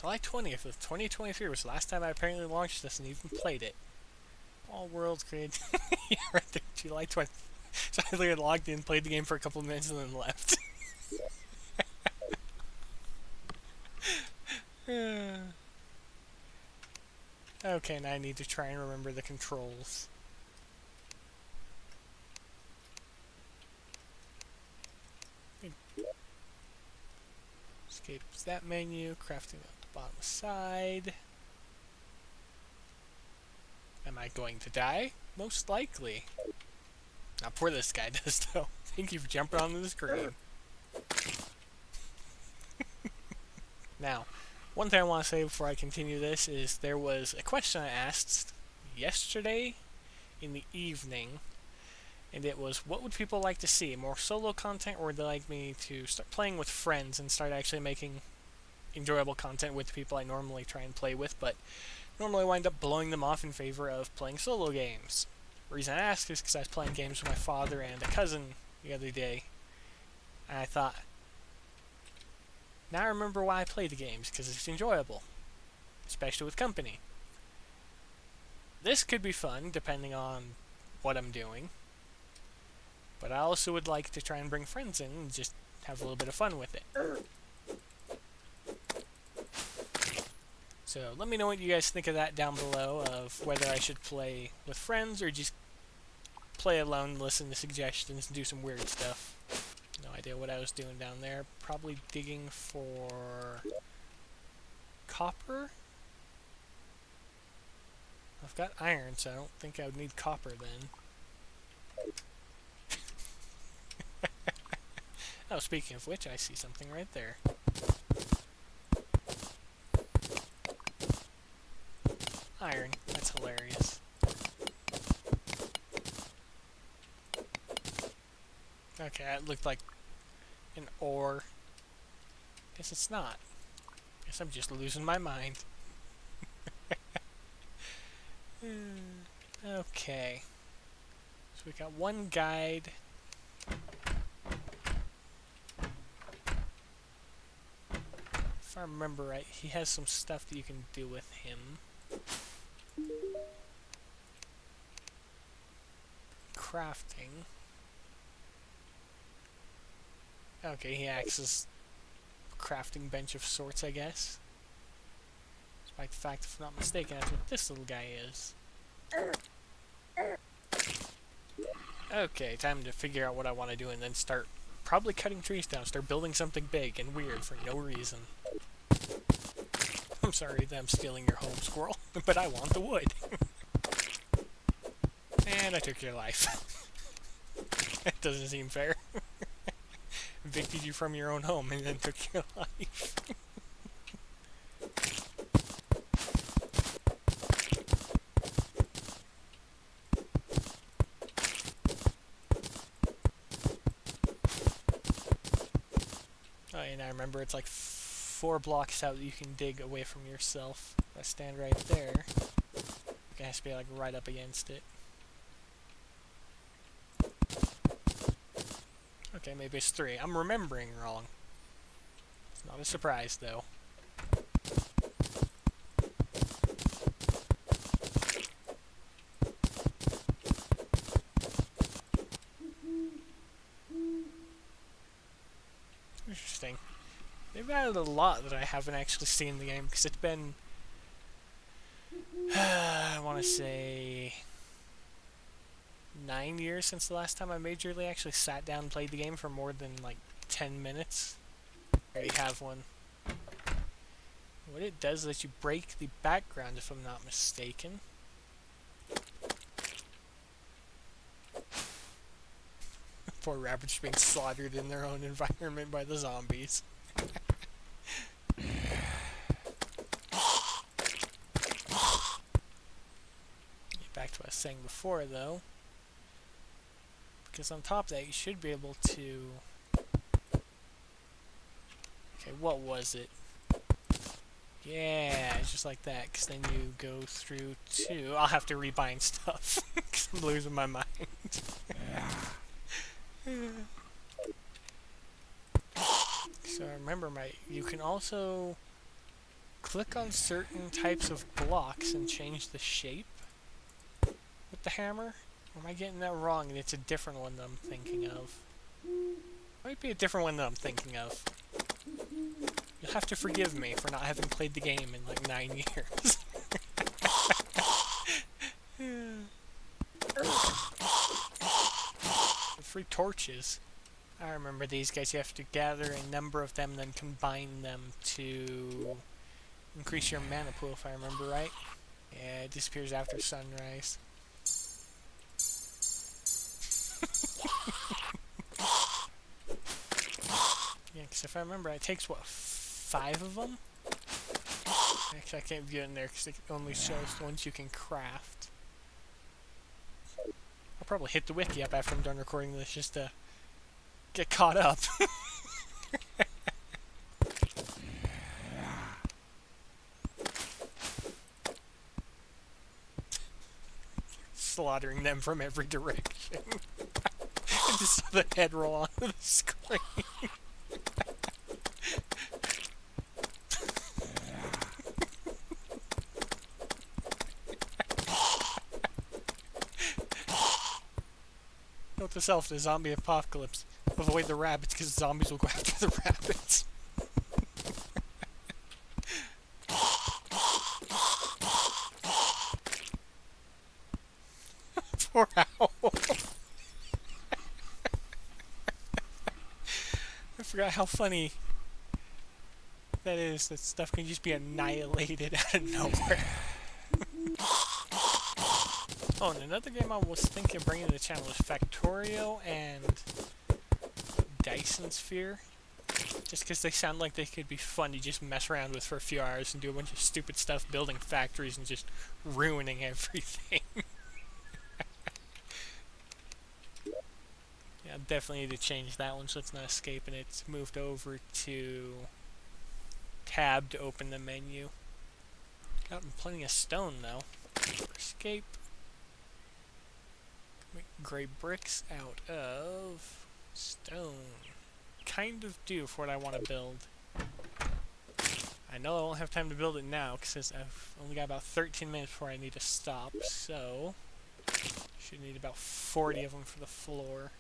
July 20th of 2023 was the last time I apparently launched this and even played it. All worlds created. Yeah, right there, July 20th. So I literally logged in, played the game for a couple of minutes, and then left. Okay, now I need to try and remember the controls. Escapes that menu, crafting at the bottom side. Am I going to die? Most likely. Not poor this guy does, though. Thank you for jumping onto the screen. Now, one thing I want to say before I continue this is there was a question I asked yesterday in the evening, and it was, what would people like to see? More solo content, or would they like me to start playing with friends and start actually making enjoyable content with people I normally try and play with, but normally wind up blowing them off in favor of playing solo games? The reason I asked is because I was playing games with my father and a cousin the other day, and I thought, now I remember why I play the games, because it's enjoyable, especially with company. This could be fun, depending on what I'm doing, but I also would like to try and bring friends in and just have a little bit of fun with it. So let me know what you guys think of that down below, of whether I should play with friends or just play alone, listen to suggestions, and do some weird stuff. No idea what I was doing down there. Probably digging for copper? I've got iron, so I don't think I would need copper then. Oh, speaking of which, I see something right there. Iron. That's hilarious. Okay, that looked like an ore. Guess it's not. Guess I'm just losing my mind. Okay. So we got one guide. If I remember right, he has some stuff that you can do with him. Crafting. Okay, he acts as a crafting bench of sorts, I guess. Despite the fact, if I'm not mistaken, that's what this little guy is. Okay, time to figure out what I want to do and then start probably cutting trees down, start building something big and weird for no reason. I'm sorry that I'm stealing your home, squirrel, but I want the wood. And I took your life. That doesn't seem fair. Evicted you from your own home and then took your life. Oh, and I remember it's like 4 blocks out that you can dig away from yourself. If I stand right there, it has to be like right up against it. Okay, maybe it's 3. I'm remembering wrong. It's not a surprise, though. Interesting. They've added a lot that I haven't actually seen in the game, because it's been... I want to say... 9 years since the last time I majorly actually sat down and played the game for more than like 10 minutes. I already have one. What it does is that you break the background, if I'm not mistaken. Poor rabbits being slaughtered in their own environment by the zombies. Get back to what I was saying before, though. Because on top of that, you should be able to... Okay, what was it? Yeah, it's just like that, because then you go through to... I'll have to rebind stuff, because I'm losing my mind. So remember, you can also click on certain types of blocks and change the shape with the hammer? Or am I getting that wrong and it's a different one that I'm thinking of? Might be a different one that I'm thinking of. You'll have to forgive me for not having played the game in like 9 years. Free torches. I remember these guys. You have to gather a number of them, then combine them to increase your mana pool, if I remember right. Yeah, it disappears after sunrise. Yeah, because if I remember, it takes, what, 5 of them? Actually, I can't view it in there because it only shows the ones you can craft. I'll probably hit the wiki up after I'm done recording this just to get caught up. Slaughtering them from every direction. I just saw the head roll onto the screen. Note to self, the zombie apocalypse. Avoid the rabbits because zombies will go after the rabbits. Poor owl. I forgot how funny that is, that stuff can just be annihilated out of nowhere. Oh, and another game I was thinking of bringing to the channel is Factorio and Dyson Sphere. Just because they sound like they could be fun to just mess around with for a few hours and do a bunch of stupid stuff, building factories and just ruining everything. Yeah, definitely need to change that one so it's not escaping. It's moved over to tab to open the menu. Got plenty of stone though. Escape. Make gray bricks out of stone. Kind of do for what I want to build. I know I won't have time to build it now because I've only got about 13 minutes before I need to stop, so should need about 40 of them for the floor.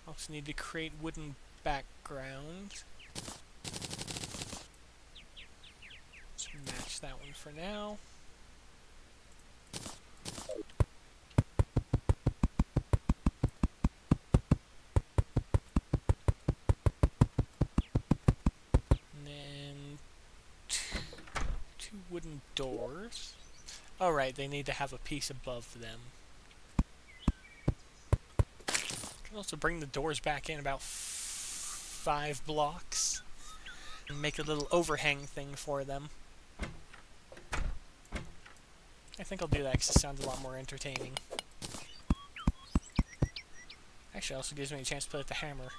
Also need to create wooden background. Let's match that one for now. And then two wooden doors. Oh right, they need to have a piece above them. Can also bring the doors back in about 5 blocks and make a little overhang thing for them. I think I'll do that because it sounds a lot more entertaining. Actually, it also gives me a chance to play with the hammer.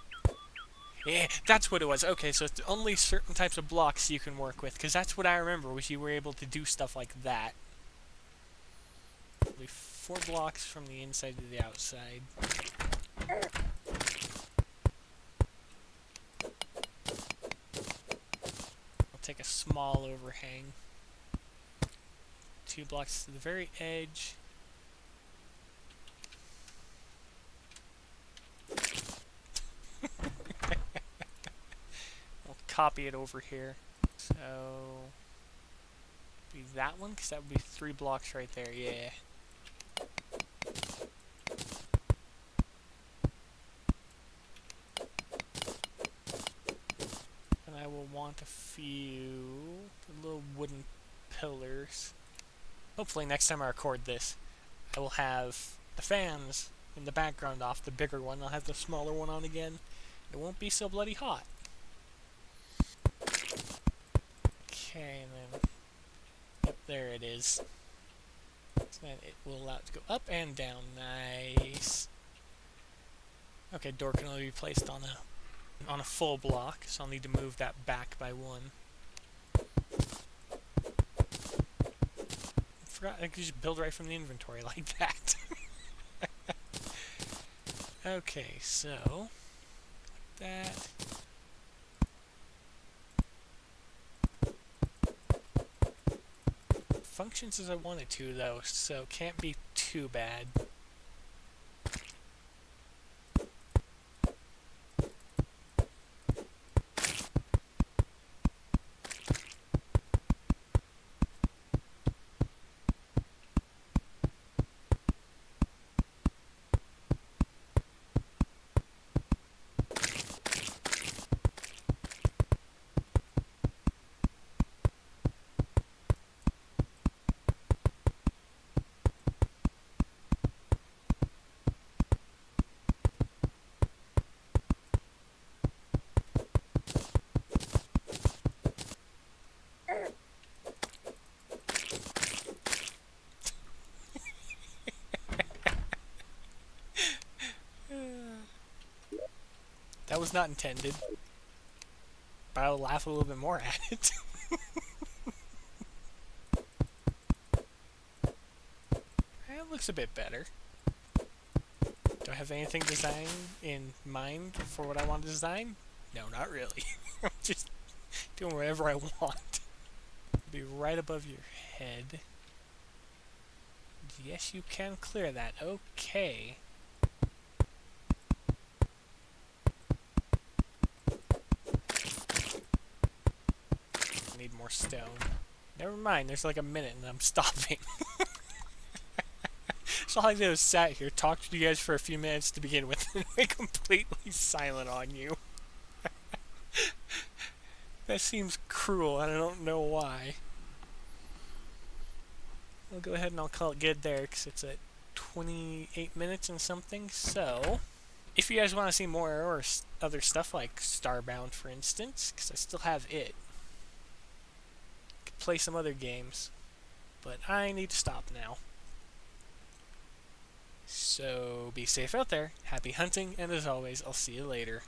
Yeah, that's what it was. Okay, so it's only certain types of blocks you can work with, because that's what I remember, was you were able to do stuff like that. Only 4 blocks from the inside to the outside. I'll take a small overhang. 2 blocks to the very edge. I'll copy it over here. So be that one, because that would be 3 blocks right there. Yeah. And I will want a few little wooden pillars. Hopefully next time I record this, I will have the fans in the background off, the bigger one. I'll have the smaller one on again. It won't be so bloody hot. Okay, and then... Yep, there it is. So then it will allow it to go up and down. Nice. Okay, door can only be placed on a full block, so I'll need to move that back by 1. I forgot I could just build right from the inventory like that. Okay, so that. Functions as I wanted to though, so can't be too bad. That was not intended, but I'll laugh a little bit more at it. That looks a bit better. Do I have anything designed in mind for what I want to design? No, not really. I'm just doing whatever I want. Be right above your head. Yes, you can clear that. Okay. I need more stone. Never mind, there's like a minute and I'm stopping. So all I did was sat here, talked to you guys for a few minutes to begin with, and went completely silent on you. That seems cruel, and I don't know why. I'll go ahead and I'll call it good there, because it's at 28 minutes and something. So, if you guys want to see more or other stuff like Starbound, for instance, because I still have it, I could play some other games. But I need to stop now. So, be safe out there, happy hunting, and as always, I'll see you later.